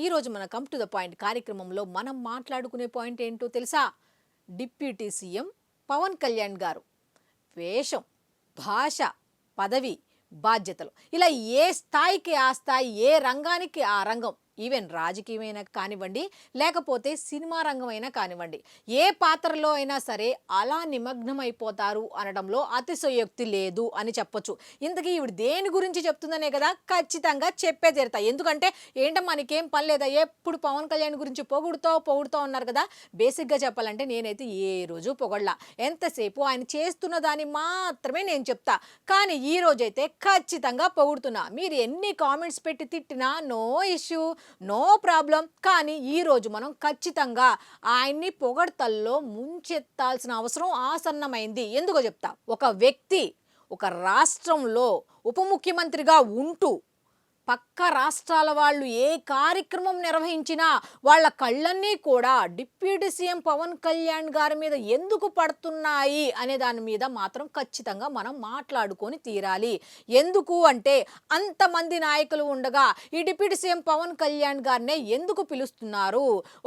ఈరోజు మన come to the point కార్యక్రమంలో మనం మాట్లాడుకునే పాయింట్ ఏంటో తెలుసా? డిప్యూటీ సీఎం పవన్ కళ్యాణ్ గారు వేషం, భాష, పదవి, బాధ్యతలు ఇలా ఏ స్థాయికి ఆ స్థాయి, ఏ రంగానికి ఆ రంగం, ఈవెన్ రాజకీయమైనా కానివ్వండి, లేకపోతే సినిమా రంగమైనా కానివ్వండి, ఏ పాత్రలో అయినా సరే అలా నిమగ్నం అయిపోతారు అనడంలో అతిశయోక్తి లేదు అని చెప్పొచ్చు. ఇంతకీ ఈవిడ దేని గురించి చెప్తుందనే కదా ఖచ్చితంగా చెప్పే తీరుతా. ఎందుకంటే ఏంటమ్మా నీకేం పని లేదా, ఎప్పుడు పవన్ కళ్యాణ్ గురించి పొగుడుతూ ఉన్నారు కదా. బేసిక్గా చెప్పాలంటే నేనైతే ఏ రోజు పొగడలా, ఎంతసేపు ఆయన చేస్తున్న దాన్ని మాత్రమే నేను చెప్తా. కానీ ఈ రోజైతే ఖచ్చితంగా పొగుడుతున్నా. మీరు ఎన్ని కామెంట్స్ పెట్టి తిట్టినా నో ఇష్యూ, నో ప్రాబ్లం. కానీ ఈరోజు మనం ఖచ్చితంగా ఆయన్ని పొగడ్తల్లో ముంచెత్తాల్సిన అవసరం ఆసన్నమైంది. ఎందుకో చెప్తా. ఒక వ్యక్తి ఒక రాష్ట్రంలో ఉప ముఖ్యమంత్రిగా ఉంటూ పక్క రాష్ట్రాల వాళ్ళు ఏ కార్యక్రమం నిర్వహించినా వాళ్ళ కళ్ళన్నీ కూడా డిప్యూటీ సీఎం పవన్ కళ్యాణ్ గారి మీద ఎందుకు పడుతున్నాయి అనే దాని మీద మాత్రం ఖచ్చితంగా మనం మాట్లాడుకొని తీరాలి. ఎందుకు అంటే అంతమంది నాయకులు ఉండగా ఈ డిప్యూటీ సీఎం పవన్ కళ్యాణ్ గారినే ఎందుకు పిలుస్తున్నారు?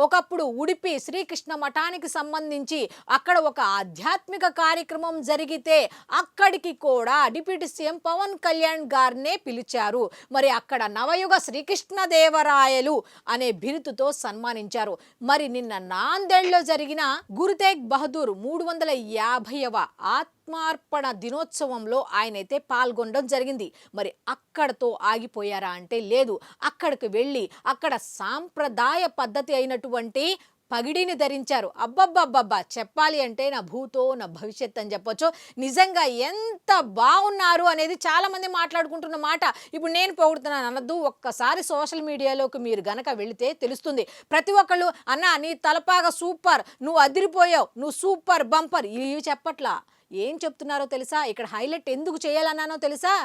ఒకప్పుడు ఉడిపి శ్రీకృష్ణ మఠానికి సంబంధించి అక్కడ ఒక ఆధ్యాత్మిక కార్యక్రమం జరిగితే అక్కడికి కూడా డిప్యూటీ సీఎం పవన్ కళ్యాణ్ గారినే పిలిచారు. మరి అక్కడ నవయుగ శ్రీకృష్ణదేవరాయలు అనే బిరుదుతో సన్మానించారు. మరి నిన్న నాందేడ్లో జరిగిన గురు తేగ్ బహదూర్ 350వ ఆత్మార్పణ దినోత్సవంలో ఆయనైతే పాల్గొనడం జరిగింది. మరి అక్కడతో ఆగిపోయారా అంటే లేదు. అక్కడికి వెళ్ళి అక్కడ సాంప్రదాయ పద్ధతి అయినటువంటి పగిడిని ధరించారు. అబ్బబ్బబ్బబ్బా, చెప్పాలి అంటే నా భూతో నా భవిష్యత్ అని చెప్పొచ్చు. నిజంగా ఎంత బాగున్నారు అనేది చాలామంది మాట్లాడుకుంటున్న మాట. ఇప్పుడు నేను పొగుడుతున్నాను అనద్దు, ఒక్కసారి సోషల్ మీడియాలోకి మీరు గనక వెళితే తెలుస్తుంది. ప్రతి ఒక్కళ్ళు అన్నా నీ తలపాగా సూపర్, నువ్వు అదిరిపోయావు, నువ్వు సూపర్ బంపర్, ఇవి చెప్పట్లా. ఏం చెప్తున్నారో తెలుసా? ఇక్కడ హైలైట్ ఎందుకు చేయాలన్నానో తెలుసా?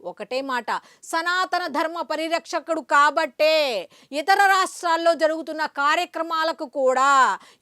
ఒకటే మాట, సనాతన ధర్మ పరిరక్షకుడు కాబట్టే ఇతర రాష్ట్రాల్లో జరుగుతున్న కార్యక్రమాలకు కూడా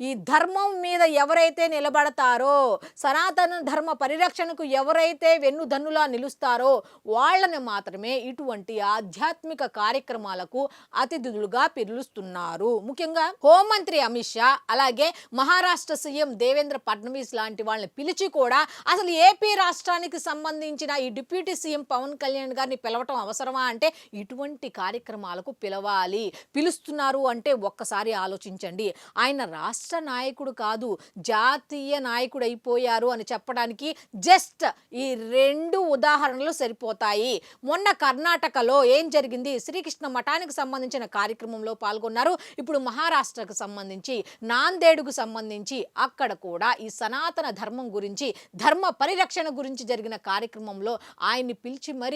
ఈ ధర్మం మీద ఎవరైతే నిలబడతారో, సనాతన ధర్మ పరిరక్షణకు ఎవరైతే వెన్నుదన్నులా నిలుస్తారో వాళ్ళని మాత్రమే ఇటువంటి ఆధ్యాత్మిక కార్యక్రమాలకు అతిథులుగా పిలుస్తున్నారు. ముఖ్యంగా హోంమంత్రి అమిత్ షా, అలాగే మహారాష్ట్ర సీఎం దేవేంద్ర ఫడ్నవీస్ లాంటి వాళ్ళని పిలిచి కూడా అసలు ఏపీ రాష్ట్రానికి సంబంధించిన ఈ డిప్యూటీ సీఎం పవన్ కళ్యాణ్ గారిని పిలవటం అవసరమా అంటే ఇటువంటి కార్యక్రమాలకు పిలవాలి. పిలుస్తున్నారు అంటే ఒక్కసారి ఆలోచించండి. ఆయన రాష్ట్ర నాయకుడు కాదు, జాతీయ నాయకుడు అయిపోయారు అని చెప్పడానికి జస్ట్ ఈ 2 ఉదాహరణలు సరిపోతాయి. మొన్న కర్ణాటకలో ఏం జరిగింది? శ్రీకృష్ణ మఠానికి సంబంధించిన కార్యక్రమంలో పాల్గొన్నారు. ఇప్పుడు మహారాష్ట్రకు సంబంధించి నాందేడుకు సంబంధించి అక్కడ కూడా ఈ సనాతన ధర్మం గురించి, ధర్మ పరిరక్షణ గురించి జరిగిన కార్యక్రమంలో ఆయన్ని పిలిచి మరి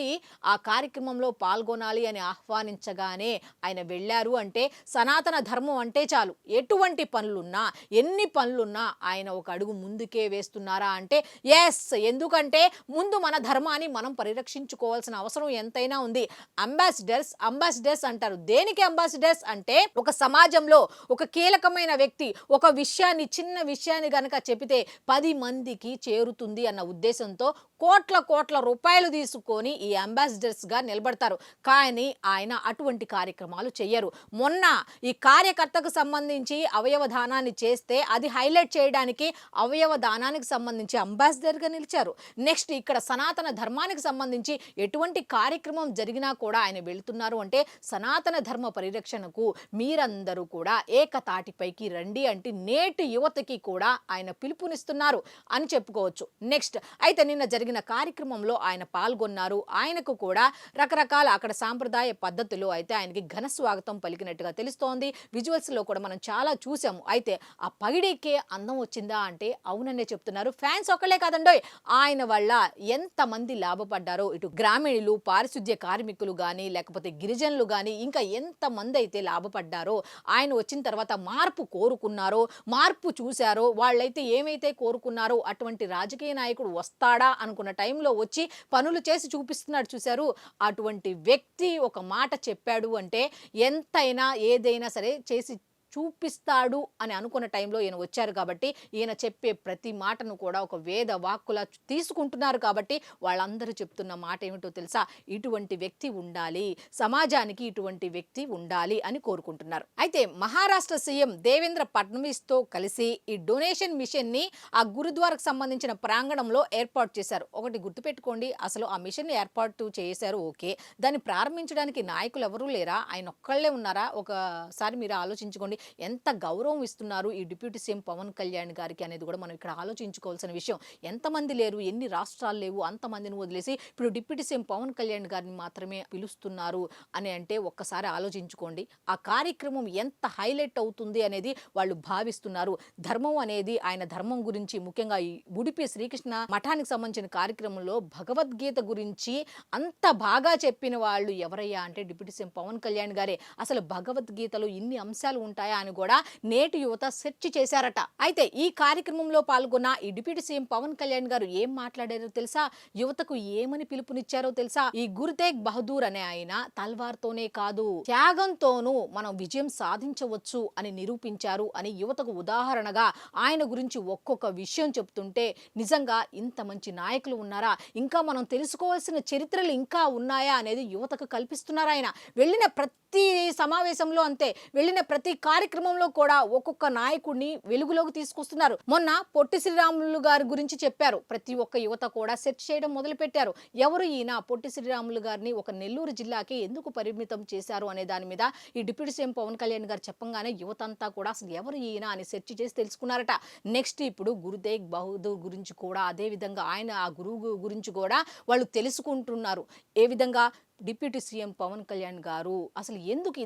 ఆ కార్యక్రమంలో పాల్గొనాలి అని ఆహ్వానించగానే ఆయన వెళ్ళారు. అంటే సనాతన ధర్మం అంటే చాలు, ఎటువంటి పనులున్నా, ఎన్ని పనులున్నా ఆయన ఒక అడుగు ముందుకే వేస్తున్నారా అంటే ఎస్. ఎందుకంటే ముందు మన ధర్మాన్ని మనం పరిరక్షించుకోవాల్సిన అవసరం ఎంతైనా ఉంది. అంబాసిడర్స్ అంటారు. దేనికి అంబాసిడర్స్ అంటే ఒక సమాజంలో ఒక కీలకమైన వ్యక్తి ఒక విషయాన్ని, చిన్న విషయాన్ని గనక చెబితే 10 మందికి చేరుతుంది అన్న ఉద్దేశంతో కోట్ల రూపాయలు తీసుకొని ఈ అంబాసిడర్స్గా నిలబడతారు. కానీ ఆయన అటువంటి కార్యక్రమాలు చెయ్యరు. మొన్న ఈ కార్యకర్తకు సంబంధించి అవయవ దానాన్ని చేస్తే అది హైలైట్ చేయడానికి అవయవ దానానికి సంబంధించి అంబాసిడర్గా నిలిచారు. నెక్స్ట్ ఇక్కడ సనాతన ధర్మానికి సంబంధించి ఎటువంటి కార్యక్రమం జరిగినా కూడా ఆయన వెళ్తున్నారు. అంటే సనాతన ధర్మ పరిరక్షణకు మీరందరూ కూడా ఏకతాటిపైకి రండి అంటే నేటి యువతకి కూడా ఆయన పిలుపునిస్తున్నారు అని చెప్పుకోవచ్చు. నెక్స్ట్ అయితే నిన్న జరిగిన కార్యక్రమంలో ఆయన పాల్గొన్నారు. ఆయనకు కూడా రకరకాల అక్కడ సాంప్రదాయ పద్ధతులు అయితే ఆయనకి ఘన స్వాగతం పలికినట్టుగా తెలుస్తోంది. విజువల్స్లో కూడా మనం చాలా చూసాము. అయితే ఆ పగిడికే అందం వచ్చిందా అంటే అవుననే చెప్తున్నారు. ఫ్యాన్స్ ఒక్కలే కాదండోయ్, ఆయన వల్ల ఎంతమంది లాభపడ్డారో, ఇటు గ్రామీణులు, పారిశుద్ధ్య కార్మికులు కానీ, లేకపోతే గిరిజనులు కానీ, ఇంకా ఎంతమంది అయితే లాభపడ్డారో, ఆయన వచ్చిన తర్వాత మార్పు కోరుకున్నారో, మార్పు చూశారో, వాళ్ళైతే ఏమైతే కోరుకున్నారో అటువంటి రాజకీయ నాయకుడు వస్తాడా అనుకున్న టైంలో వచ్చి పనులు చేసి చూపిస్తున్నాడు చూశారు. అటువంటి వ్యక్తి ఒక మాట చెప్పాడు అంటే ఎంతైనా ఏదైనా సరే చేసి చూపిస్తాడు అని అనుకున్న టైంలో ఈయన వచ్చారు కాబట్టి ఈయన చెప్పే ప్రతి మాటను కూడా ఒక వేద వాక్కులా తీసుకుంటున్నారు కాబట్టి వాళ్ళందరూ చెప్తున్న మాట ఏమిటో తెలుసా, ఇటువంటి వ్యక్తి ఉండాలి, సమాజానికి ఇటువంటి వ్యక్తి ఉండాలి అని కోరుకుంటున్నారు. అయితే మహారాష్ట్ర సీఎం దేవేంద్ర ఫడ్నవీస్తో కలిసి ఈ డొనేషన్ మిషన్ ని ఆ గురుద్వారకు సంబంధించిన ప్రాంగణంలో ఏర్పాటు చేశారు. ఒకటి గుర్తుపెట్టుకోండి, అసలు ఆ మిషన్ ఏర్పాటు చేశారు ఓకే, దాన్ని ప్రారంభించడానికి నాయకులు ఎవరూ లేరా, ఆయన ఒక్కళ్ళే ఉన్నారా? ఒకసారి మీరు ఆలోచించుకోండి. ఎంత గౌరవం ఇస్తున్నారు ఈ డిప్యూటీ సీఎం పవన్ కళ్యాణ్ గారికి అనేది కూడా మనం ఇక్కడ ఆలోచించుకోవాల్సిన విషయం. ఎంతమంది లేరు, ఎన్ని రాష్ట్రాలు లేవు, అంతమందిని వదిలేసి ఇప్పుడు డిప్యూటీ సీఎం పవన్ కళ్యాణ్ గారిని మాత్రమే పిలుస్తున్నారు అని అంటే ఒక్కసారి ఆలోచించుకోండి. ఆ కార్యక్రమం ఎంత హైలైట్ అవుతుంది అనేది వాళ్ళు భావిస్తున్నారు. ధర్మం అనేది, ఆయన ధర్మం గురించి, ముఖ్యంగా ఈ ఉడిపి శ్రీకృష్ణ మఠానికి సంబంధించిన కార్యక్రమంలో భగవద్గీత గురించి అంత బాగా చెప్పిన వాళ్ళు ఎవరయ్యా అంటే డిప్యూటీ సీఎం పవన్ కళ్యాణ్ గారే. అసలు భగవద్గీతలో ఇన్ని అంశాలు ఉంటాయా అని కూడా నేటి యువత సెర్చ్ చేశారట. అయితే ఈ కార్యక్రమంలో పాల్గొన్న ఈ డిప్యూటీ సీఎం పవన్ కళ్యాణ్ గారు ఏం మాట్లాడారో తెలుసా, యువతకు ఏమని పిలుపునిచ్చారో తెలుసా, ఈ గురు తేగ్ బహదూర్ అనే ఆయన తల్వార్తోనే కాదు త్యాగంతోనూ మనం విజయం సాధించవచ్చు అని నిరూపించారు అని యువతకు ఉదాహరణగా ఆయన గురించి ఒక్కొక్క విషయం చెప్తుంటే నిజంగా ఇంత మంచి నాయకులు ఉన్నారా, ఇంకా మనం తెలుసుకోవాల్సిన చరిత్రలు ఇంకా ఉన్నాయా అనేది యువతకు కల్పిస్తున్నారు. ఆయన వెళ్ళిన ప్రతి సమావేశంలో అంతే, వెళ్ళిన ప్రతి కార్యక్రమంలో కూడా ఒక్కొక్క నాయకుడిని వెలుగులోకి తీసుకొస్తున్నారు. మొన్న పొట్టి శ్రీరాములు గారి గురించి చెప్పారు, ప్రతి ఒక్క యువత కూడా సెర్చ్ చేయడం మొదలు పెట్టారు. ఎవరు ఈయన, పొట్టి శ్రీరాములు గారిని ఒక నెల్లూరు జిల్లాకి ఎందుకు పరిమితం చేశారు అనే దాని మీద ఈ డిప్యూటీ సీఎం పవన్ కళ్యాణ్ గారు చెప్పంగానే యువత అంతా కూడా అసలు ఎవరు ఈయన అని సెర్చ్ చేసి తెలుసుకున్నారట. నెక్స్ట్ ఇప్పుడు గురు తేగ్ బహదూర్ గురించి కూడా అదే విధంగా ఆయన ఆ గురువు గురించి కూడా వాళ్ళు తెలుసుకుంటున్నారు. ఏ విధంగా డిప్యూటీ సీఎం పవన్ కళ్యాణ్ గారు అసలు ఎందుకు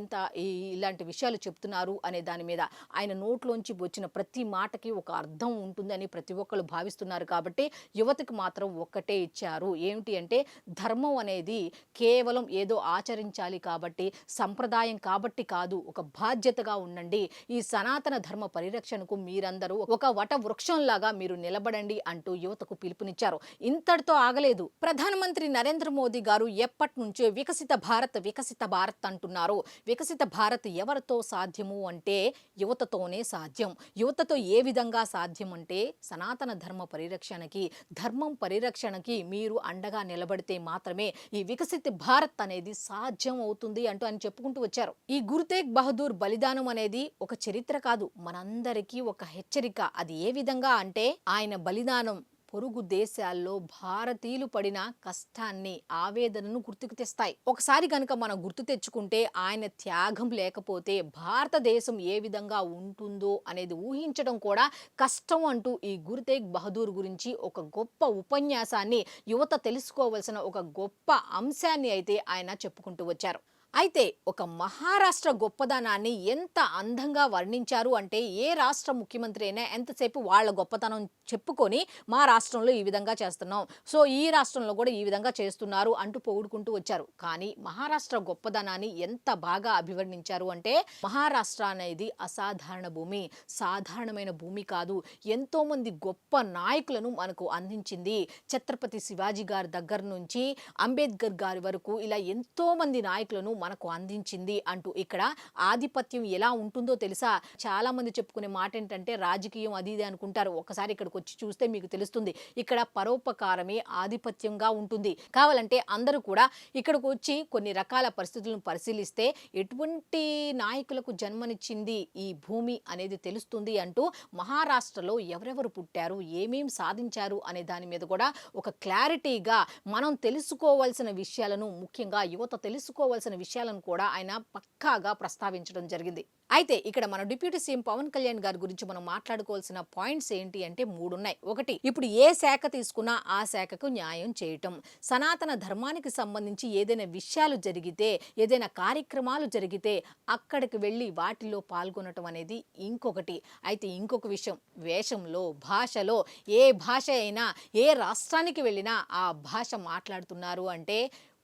ఇలాంటి విషయాలు చెప్తున్నారు అనే దాని మీద ఆయన నోట్లోంచి వచ్చిన ప్రతి మాటకి ఒక అర్థం ఉంటుందని ప్రతి ఒక్కరు భావిస్తున్నారు. కాబట్టి యువతకు మాత్రం ఒక్కటే ఇచ్చారు, ఏమిటి అంటే ధర్మం అనేది కేవలం ఏదో ఆచరించాలి కాబట్టి, సంప్రదాయం కాబట్టి కాదు, ఒక బాధ్యతగా ఉండండి. ఈ సనాతన ధర్మ పరిరక్షణకు మీరందరూ ఒక వట వృక్షంలాగా మీరు నిలబడండి అంటూ యువతకు పిలుపునిచ్చారు. ఇంతటితో ఆగలేదు. ప్రధానమంత్రి నరేంద్ర మోదీ గారు ఎప్పటి నుంచో వికసిత భారత్ అంటున్నారు. వికసిత భారత్ ఎవరితో సాధ్యము అంటే యువతతోనే సాధ్యం. యువతతో ఏ విధంగా సాధ్యం అంటే సనాతన ధర్మ పరిరక్షణకి, ధర్మం పరిరక్షణకి మీరు అండగా నిలబడితే మాత్రమే ఈ వికసిత భారత్ అనేది సాధ్యం అవుతుంది అంటూ ఆయన చెప్పుకుంటూ వచ్చారు. ఈ గురు తేగ్ బహదూర్ బలిదానం అనేది ఒక చరిత్ర కాదు, మనందరికీ ఒక హెచ్చరిక. అది ఏ విధంగా అంటే ఆయన బలిదానం పొరుగు దేశాల్లో భారతీయులు పడిన కష్టాన్ని, ఆవేదనను గుర్తుకు తెస్తాయి. ఒకసారి కనుక మనం గుర్తు తెచ్చుకుంటే ఆయన త్యాగం లేకపోతే భారతదేశం ఏ విధంగా ఉంటుందో అనేది ఊహించడం కూడా కష్టం అంటూ ఈ గురు తేగ్ బహదూర్ గురించి ఒక గొప్ప ఉపన్యాసాన్ని, యువత తెలుసుకోవాల్సిన ఒక గొప్ప అంశాన్ని అయితే ఆయన చెప్పుకుంటూ వచ్చారు. అయితే ఒక మహారాష్ట్ర గొప్పదనాన్ని ఎంత అందంగా వర్ణించారు అంటే ఏ రాష్ట్ర ముఖ్యమంత్రి అయినా ఎంతసేపు వాళ్ళ గొప్పతనం చెప్పుకొని మా రాష్ట్రంలో ఈ విధంగా చేస్తున్నాం, సో ఈ రాష్ట్రంలో కూడా ఈ విధంగా చేస్తున్నారు అంటూ పొగుడుకుంటూ వచ్చారు. కానీ మహారాష్ట్ర గొప్పదనాన్ని ఎంత బాగా అభివర్ణించారు అంటే మహారాష్ట్ర అనేది అసాధారణ భూమి, సాధారణమైన భూమి కాదు. ఎంతో మంది గొప్ప నాయకులను మనకు అందించింది. ఛత్రపతి శివాజీ గారి దగ్గర నుంచి అంబేద్కర్ గారి వరకు ఇలా ఎంతో మంది నాయకులను మనకు అందించింది అంటూ ఇక్కడ ఆధిపత్యం ఎలా ఉంటుందో తెలుసా. చాలా మంది చెప్పుకునే మాట ఏంటంటే రాజకీయం అది ఇది అనుకుంటారు. ఒకసారి ఇక్కడికి వచ్చి చూస్తే మీకు తెలుస్తుంది. ఇక్కడ పరోపకారమే ఆధిపత్యంగా ఉంటుంది. కావాలంటే అందరూ కూడా ఇక్కడికి వచ్చి కొన్ని రకాల పరిస్థితులను పరిశీలిస్తే ఎటువంటి నాయకులకు జన్మనిచ్చింది ఈ భూమి అనేది తెలుస్తుంది అంటూ మహారాష్ట్రలో ఎవరెవరు పుట్టారు, ఏమేం సాధించారు అనే దాని మీద కూడా ఒక క్లారిటీగా మనం తెలుసుకోవాల్సిన విషయాలను, ముఖ్యంగా యువత తెలుసుకోవాల్సిన విషయాలను కూడా ఆయన పక్కాగా ప్రస్తావించడం జరిగింది. అయితే ఇక్కడ మన డిప్యూటీ సీఎం పవన్ కళ్యాణ్ గారి గురించి మనం మాట్లాడుకోవాల్సిన పాయింట్స్ ఏంటి అంటే 3 ఉన్నాయి. ఒకటి, ఇప్పుడు ఏ శాఖ తీసుకున్నా ఆ శాఖకు న్యాయం చేయటం. సనాతన ధర్మానికి సంబంధించి ఏదైనా విషయాలు జరిగితే, ఏదైనా కార్యక్రమాలు జరిగితే అక్కడికి వెళ్ళి వాటిలో పాల్గొనటం అనేది ఇంకొకటి. అయితే ఇంకొక విషయం, వేషంలో, భాషలో, ఏ భాష అయినా ఏ రాష్ట్రానికి వెళ్ళినా ఆ భాష మాట్లాడుతున్నారు అంటే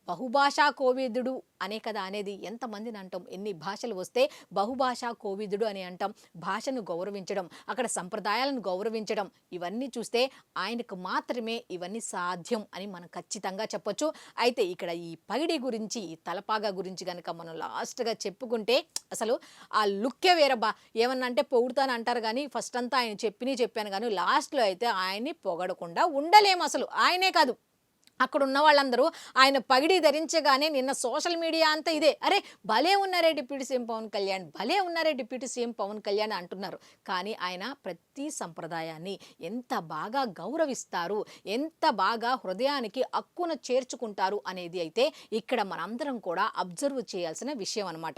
బహుభాషా కోవిదుడు అనే కదా అనేది. ఎంతమందిని అంటాం, ఎన్ని భాషలు వస్తే బహుభాషా కోవిదుడు అని అంటాం. భాషను గౌరవించడం, అక్కడ సంప్రదాయాలను గౌరవించడం, ఇవన్నీ చూస్తే ఆయనకు మాత్రమే ఇవన్నీ సాధ్యం అని మనం ఖచ్చితంగా చెప్పొచ్చు. అయితే ఇక్కడ ఈ పగిడి గురించి, ఈ తలపాగా గురించి కనుక మనం లాస్ట్గా చెప్పుకుంటే అసలు ఆ లుక్కే వేరబ్బా. ఏమన్నా అంటే పొగుడుతాను అంటారు కానీ ఫస్ట్ అంతా ఆయన చెప్పాను కానీ లాస్ట్లో అయితే ఆయన్ని పొగడకుండా ఉండలేము అసలు. ఆయనే కాదు, అక్కడ ఉన్న వాళ్ళందరూ ఆయన పగిడి ధరించగానే నిన్న సోషల్ మీడియా అంతా ఇదే, అరే భలే ఉన్నారే డిప్యూటీ సీఎం పవన్ కళ్యాణ్, భలే ఉన్నారే డిప్యూటీ సీఎం పవన్ కళ్యాణ్ అంటున్నారు. కానీ ఆయన ప్రతి సంప్రదాయాన్ని ఎంత బాగా గౌరవిస్తారు, ఎంత బాగా హృదయానికి అక్కున చేర్చుకుంటారు అనేది అయితే ఇక్కడ మనందరం కూడా అబ్జర్వ్ చేయాల్సిన విషయం అనమాట.